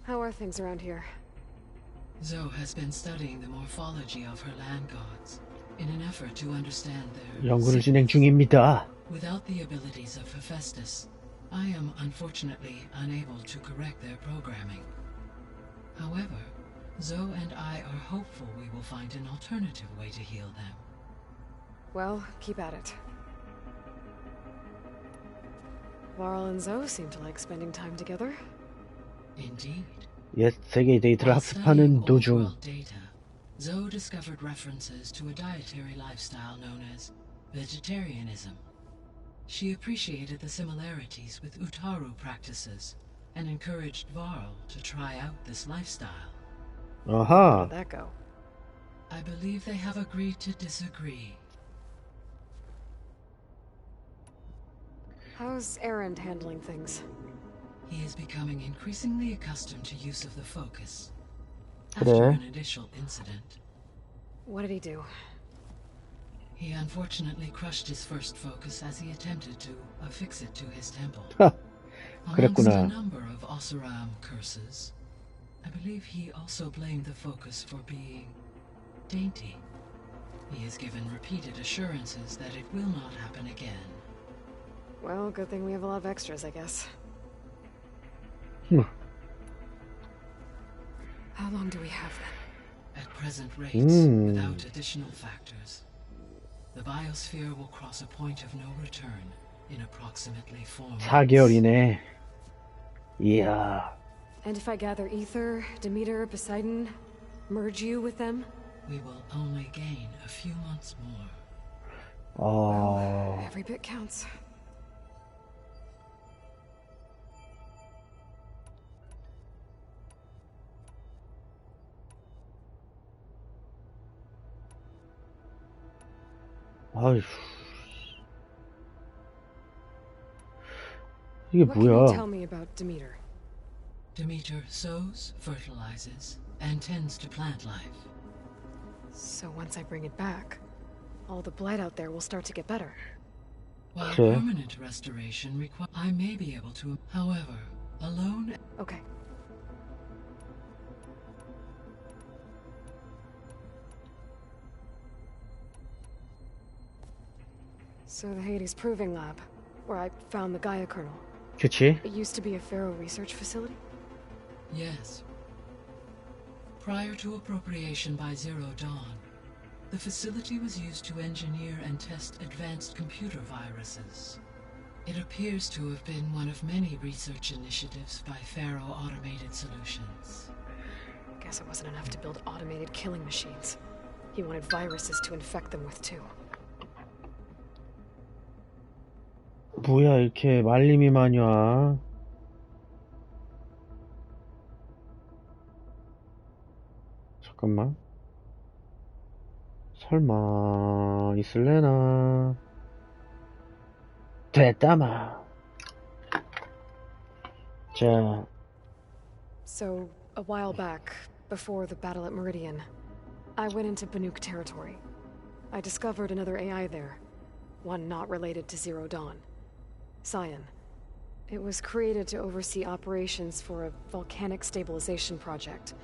How are things around here? Zoe has been studying the morphology of her land gods. in an effort to understand their 연구를 진행 중입니다. Without the abilities of Hephaestus, I am unfortunately unable to correct their programming. However, Zoe and I are hopeful we will find an alternative way to heal them. Well, keep at it. Varl and Zoe seem to like spending time together. Indeed. 옛 세계 데이터를 학습하는 도중 Data, Zoe discovered references to a dietary lifestyle known as vegetarianism. She appreciated the similarities with Utaru practices and encouraged Varl to try out this lifestyle. 아하. How'd that go? I believe they have agreed to disagree. How's Erend handling things? He is becoming increasingly accustomed to use of the focus. 그래. After an initial incident, What did he do? he unfortunately crushed his first focus as he attempted to affix it to his temple. Amongst 그랬구나. a number of Oseram curses, I believe he also blamed the focus for being dainty. He has given repeated assurances that it will not happen again. Well, good thing we have a lot of extras, I guess. How long do we have then? At present rates, without additional factors, the biosphere will cross a point of no return in approximately 4 months. 4개월이네. 이야. And if I gather Ether, Demeter, Poseidon, merge you with them? We will only gain a few months more. Every bit counts. 아휴. 이게 What can you 뭐야? tell me about Demeter? Demeter sows, fertilizes, and tends to plant life. So once I bring it back, all the blight out there will start to get better. While 그래. permanent restoration requires, I may be able to. However, alone. Okay. So the Hades Proving Lab, where I found the Gaia kernel. 그치? It used to be a Pharaoh research facility? Yes. Prior to appropriation by Zero Dawn, the facility was used to engineer and test advanced computer viruses. It appears to have been one of many research initiatives by Pharaoh Automated Solutions. Guess it wasn't enough to build automated killing machines. He wanted viruses to infect them with too. 뭐야 이렇게 말림이 많이 와. 잠깐만. 설마 있을래나. 됐다마. 자. So, a while back, before the battle at Meridian, I went into Banuk territory. I discovered another AI there, one not related to Zero Dawn. Cyan. It was created to oversee operations for a volcanic stabilization project,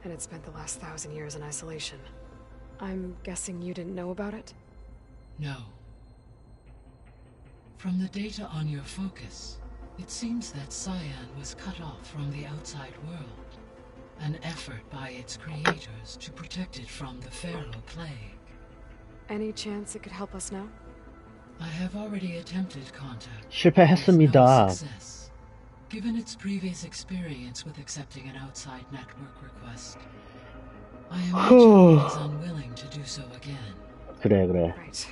and it spent the last 1,000 years in isolation. I'm guessing you didn't know about it? No. From the data on your focus, it seems that Cyan was cut off from the outside world, an effort by its creators to protect it from the Pharaoh plague. Any chance it could help us now? I have already attempted contact. 실패했습니다. With no success. Given its previous experience with accepting an outside network request, I imagine it is unwilling to do so again. 그래. Right.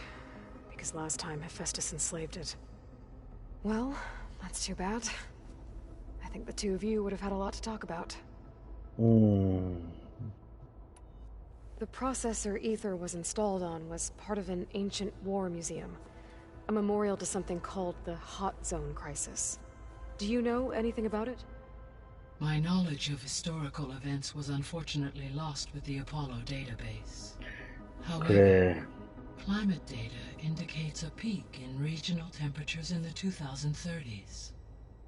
Because last time Hephaestus enslaved it. Well, that's too bad. I think the two of you would have had a lot to talk about. The processor Ether was installed on was part of an ancient war museum. A memorial to something called the Hot Zone Crisis. Do you know anything about it? My knowledge of historical events was unfortunately lost with the Apollo database. However, 그래. climate data indicates a peak in regional temperatures in the 2030s.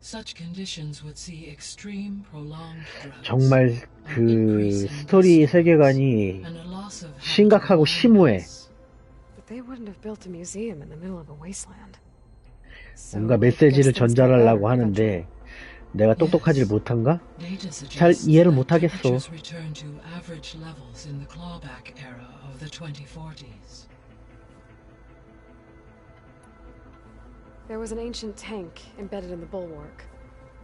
Such conditions would see extreme, prolonged droughts, 정말 그 스토리 세계관이 심각하고 심오해. They wouldn't have built a museum in the middle of a wasteland. 뭔가 메시지를 전달하려고 하는데 내가 똑똑하지 못한가? 잘 이해를 못하겠어. Return to average levels in the clawback era of the 2040s. There was an ancient tank embedded in the bulwark,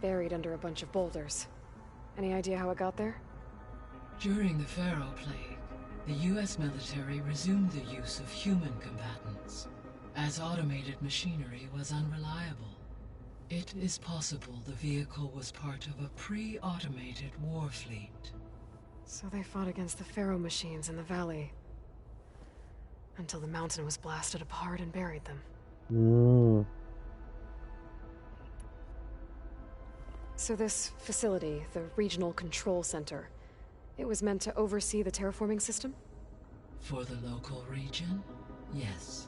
buried under a bunch of boulders. Any idea how it got there? During the Pharaoh Plague, the US military resumed the use of human combatants, as automated machinery was unreliable. It is possible the vehicle was part of a pre-automated war fleet. So they fought against the Pharaoh machines in the valley, until the mountain was blasted apart and buried them. So this facility, the Regional Control Center, it was meant to oversee the terraforming system? For the local region, yes.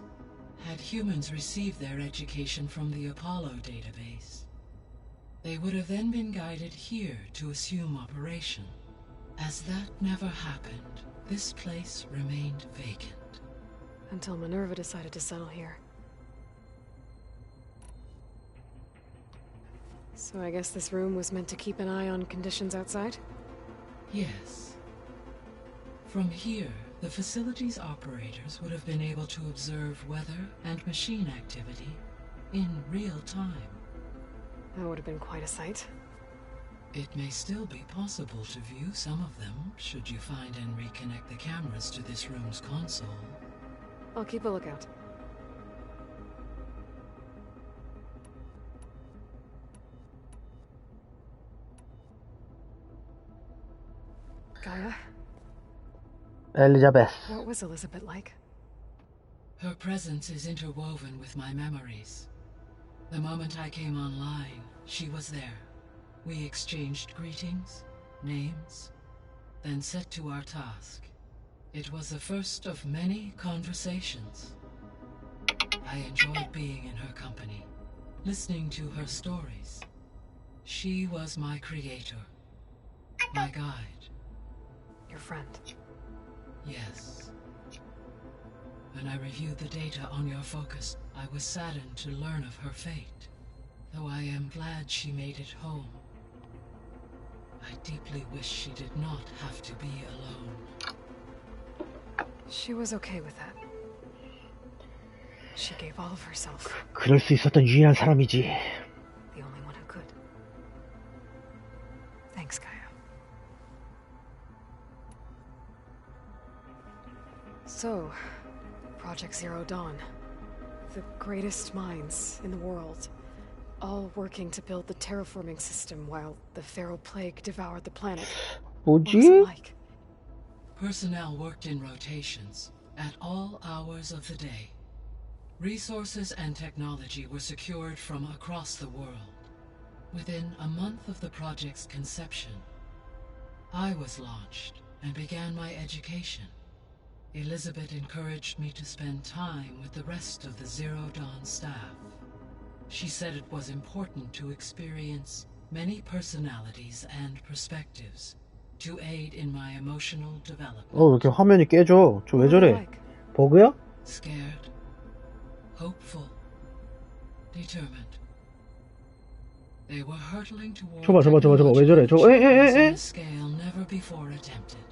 Had humans received their education from the Apollo database, they would have then been guided here to assume operation. As that never happened, this place remained vacant. Until Minerva decided to settle here. So I guess this room was meant to keep an eye on conditions outside? Yes. From here, the facility's operators would have been able to observe weather and machine activity in real time. That would have been quite a sight. It may still be possible to view some of them, should you find and reconnect the cameras to this room's console. I'll keep a lookout. Gaia? Elizabeth. What was Elizabeth like? Her presence is interwoven with my memories. The moment I came online, she was there. We exchanged greetings, names, then set to our task. It was the first of many conversations. I enjoyed being in her company, listening to her stories. She was my creator, my guide. Your friend? Yes. When I reviewed the data on your focus, I was saddened to learn of her fate. Though I am glad she made it home. I deeply wish she did not have to be alone. She was okay with that. She gave all of herself. 그럴 수 있었던 유일한 사람이지. The only one who could. Thanks, Gaia. So, Project Zero Dawn. The greatest minds in the world. All working to build the terraforming system while the Pharaoh Plague devoured the planet. What was it like? Personnel worked in rotations, at all hours of the day. Resources and technology were secured from across the world. Within a month of the project's conception, I was launched and began my education. Elizabeth encouraged me to spend time with the rest of the Zero Dawn staff. She said it was important to experience many personalities and perspectives to aid in my emotional development. 왜 이렇게 화면이 깨져? 저 왜 저래? 버그야? Scared, hopeful, determined. They were hurtling toward 저봐 왜 저래? on a scale never before attempted.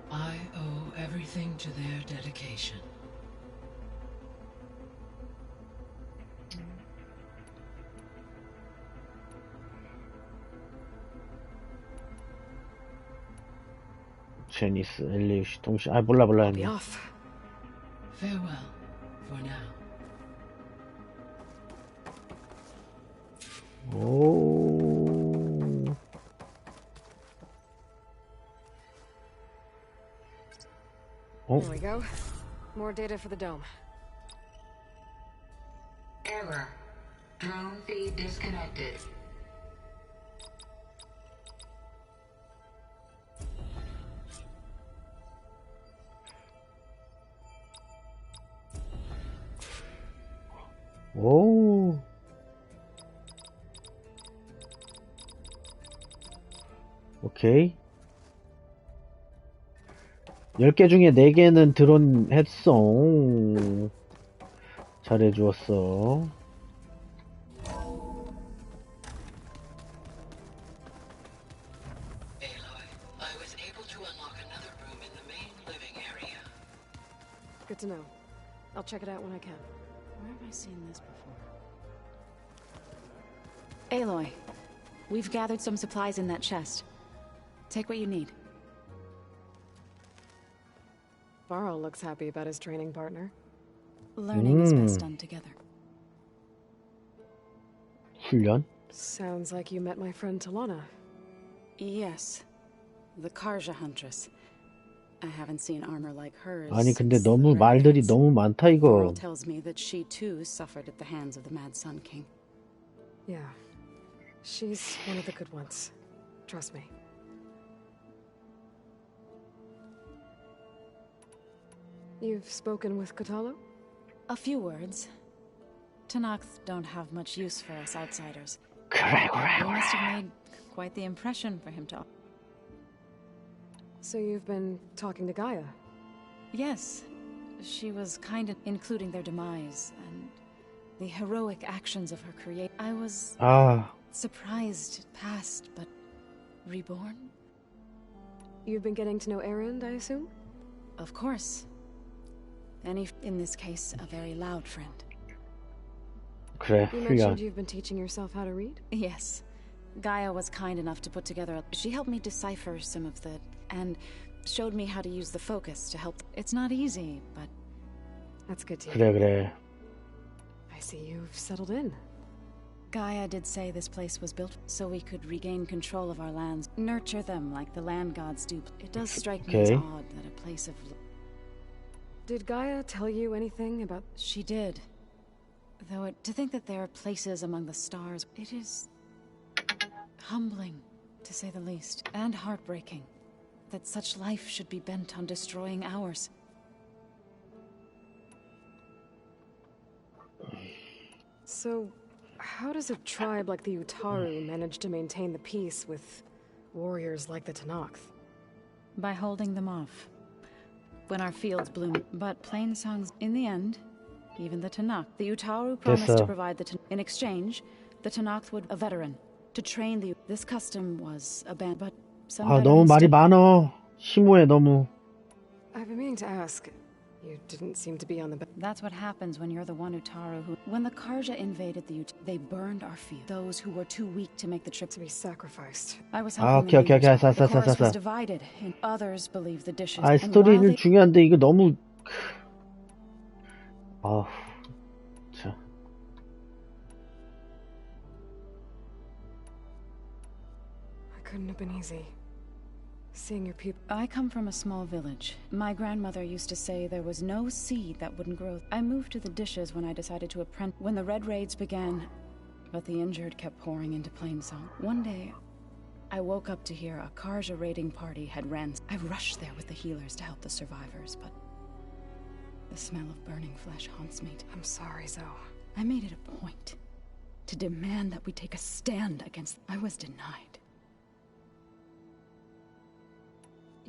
I owe everything to their dedication. 제니스, 엘리우시, 동시. 아 몰라. Be off. Farewell for now. 오. There we go. More data for the dome. Error. Drone feed disconnected. 오. 오케이. 10개 중에 4개는 드론 했어. 잘해주었어. Good to know. I'll check it out when I can. Where have I seen this before? Aloy, we've gathered some supplies in that chest. Take what you need. Varl looks happy about his training partner. Learning is best done together. 훈련? Sounds like you met my friend Talana. Yes. The Karja Huntress. I haven't seen armor like hers. 아니 근데 너무 말들이 너무 많다 이거. Varl tells me that she too suffered at the hands of the Mad Sun King. Yeah. She's one of the good ones. Trust me. You've spoken with Kotallo? A few words. Tenakth don't have much use for us outsiders. 그래. You must have made quite the impression for him to... So you've been talking to Gaia? Yes. She was kind of including their demise and the heroic actions of her creator. I was surprised, past, but reborn? You've been getting to know Erend, I assume? Of course. And in this case, a very loud friend. 그래, You mentioned you've been teaching yourself how to read? Yes. Gaia was kind enough to put together she helped me decipher some of the... and showed me how to use the focus to help. It's not easy, but... That's good to hear. 그래. I see you've settled in. Gaia did say this place was built so we could regain control of our lands, nurture them like the land gods do. It does strike me as odd that a place of... Did Gaia tell you anything about... She did. Though to think that there are places among the stars, it is... humbling, to say the least, and heartbreaking, that such life should be bent on destroying ours. So, how does a tribe like the Utaru manage to maintain the peace with warriors like the Tenakth? By holding them off. When our fields bloom, but plain songs. In the end, even the Tenakth, the Utaru promised to provide in exchange, the Tenakth would a veteran to train the. This custom was abandoned, but some. 너무 말이 많어. 심오해 너무. I've been meaning to ask. You didn't seem to be on the. That's what happens when you're the one Utaru who. When the Karja invaded the they burned our field. Those who were too weak to make the trip to be sacrificed. I was helping okay. The chorus was divided, and others believed the dishes. 스토리는 중요한데 이거 너무. 자. It couldn't have been easy. Seeing your people. I come from a small village. My grandmother used to say there was no seed that wouldn't grow. I moved to the dishes when I decided to apprentice. When the Red Raids began, but the injured kept pouring into Plainsong. One day, I woke up to hear a Karja raiding party had ran. I rushed there with the healers to help the survivors, but the smell of burning flesh haunts me. I'm sorry, Zoe. I made it a point to demand that we take a stand against. I was denied.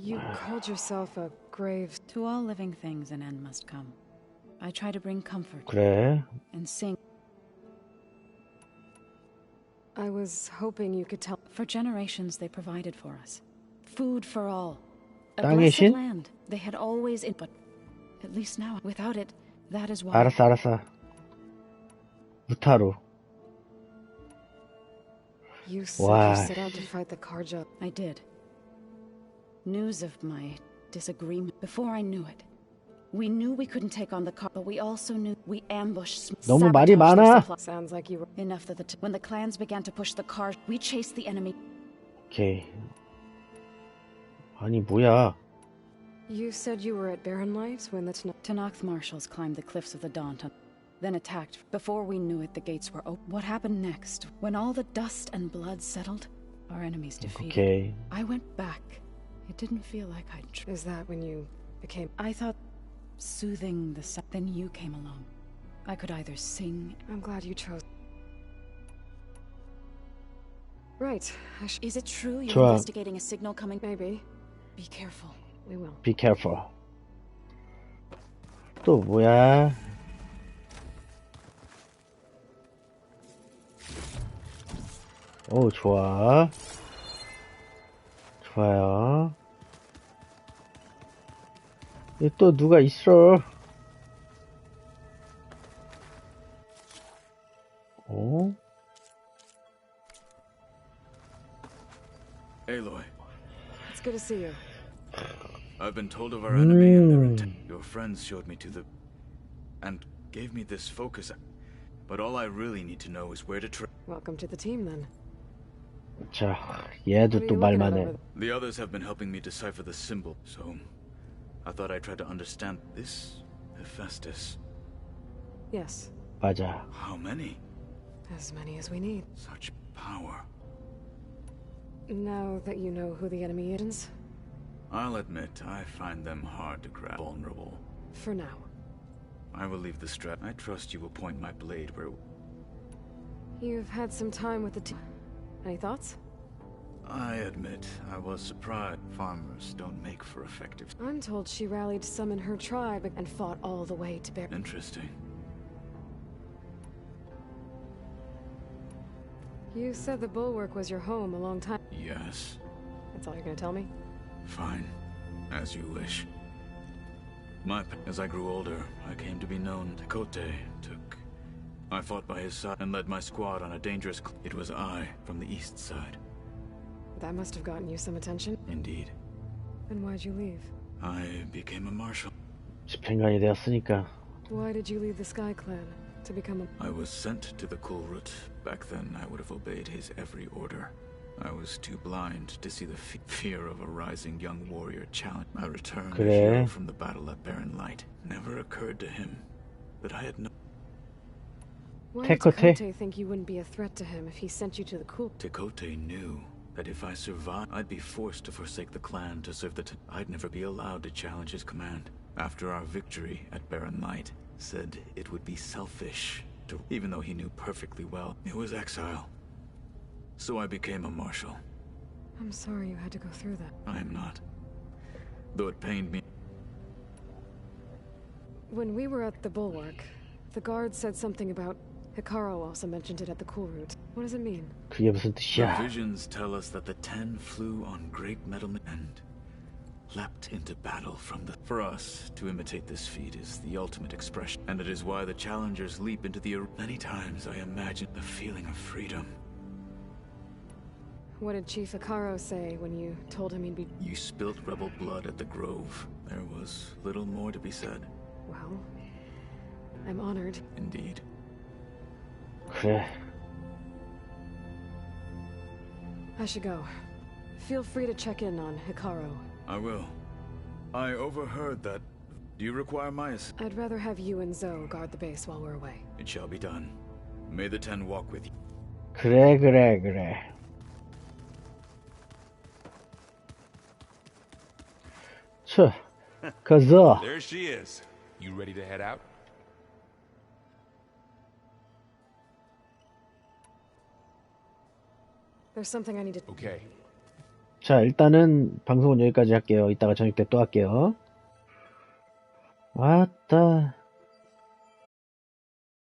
You called yourself a grave. To all living things an end must come. I try to bring comfort. 그래. And sing. I was hoping you could tell. For generations they provided for us. Food for all. A 땅의 blessed 신? land. They had always but at least now without it, that is why. 알았어. 우타루. You said you set out to fight the Karja. I did. News of my disagreement. Before I knew it, we knew we couldn't take on the car, but we also knew we ambushed. 너무 말이 많아. Sounds like you were enough that when the clans began to push the car, we chased the enemy. 오케이. 아니 뭐야? You said you were at Barren Light when the Tenakth marshals climbed the cliffs of the Dawn, then attacked. Before we knew it, the gates were open. What happened next? When all the dust and blood settled, our enemies defeated. Okay. I went back. It didn't feel like I'd... Is that when you became... I thought soothing the sound. Then you came along. I could either sing... I'm glad you chose... Right. Is it true you're 좋아. investigating a signal coming? Maybe. Be careful. We will. Be careful. 또 뭐야? 오, 좋아. 좋아요. 여기 또 누가 있어? 어? Aloy, It's good to see you. I've been told of our enemy and their intent. Your friends showed me to the... and gave me this focus. But all I really need to know is where to Welcome to the team, then. 자, 얘도 또 말만 해. The others have been helping me decipher the symbol, so I thought I'd try to understand this Hephaestus. Yes. 맞아. How many? As many as we need. Such power. Now that you know who the enemy is, I'll admit, I find them hard to grab. Vulnerable. for now. I will leave the strat. I trust you will point my blade where... You've had some time with the team. Any thoughts? I admit, I was surprised. Farmers don't make for effective... I'm told she rallied some in her tribe and fought all the way to bear. Interesting. You said the Bulwark was your home a long time. Yes. That's all you're gonna tell me? Fine. As you wish. As I grew older, I came to be known. Tekote took... I fought by his side and led my squad on a dangerous... It was I, from the east side. That must have gotten you some attention. Indeed. Then why'd you leave? I became a marshal. 집행관이 되었으니까. Why did you leave the Sky Clan to become a... I was sent to the Kulrut. Back then, I would have obeyed his every order. I was too blind to see the fear of a rising young warrior challenge. I returned a hero from the battle at Barren Light. Never occurred to him that I had no... Why did Tekote think you wouldn't be a threat to him if he sent you to the Kul? Tekote knew that if I survived, I'd be forced to forsake the clan to serve the... I'd never be allowed to challenge his command. After our victory at Barren Light, said it would be selfish to... Even though he knew perfectly well it was exile. So I became a marshal. I'm sorry you had to go through that. I am not. Though it pained me. When we were at the Bulwark, the guard said something about... Hikaru also mentioned it at the Kulrut. What does it mean? 그게 무슨 뜻이야? The visions tell us that the 10 flew on great metal and leapt into battle from the... For us, to imitate this feat is the ultimate expression. And it is why the challengers leap into the... Many times I imagine the feeling of freedom. What did Chief Hikaru say when you told him he'd be... You spilt rebel blood at the Grove. There was little more to be said. Well, I'm honored. Indeed. 그래. I should go. Feel free to check in on Hikaru. I will. I overheard that... Do you require my assistance? I'd rather have you and Zoe guard the base while we're away. It shall be done. May the 10 walk with you. 그래. 쳐, 가자. There she is. You ready to head out? There's something I need to... Okay. 자, 일단은 방송은 여기까지 할게요. 이따가 저녁 때 또 할게요. 왔다.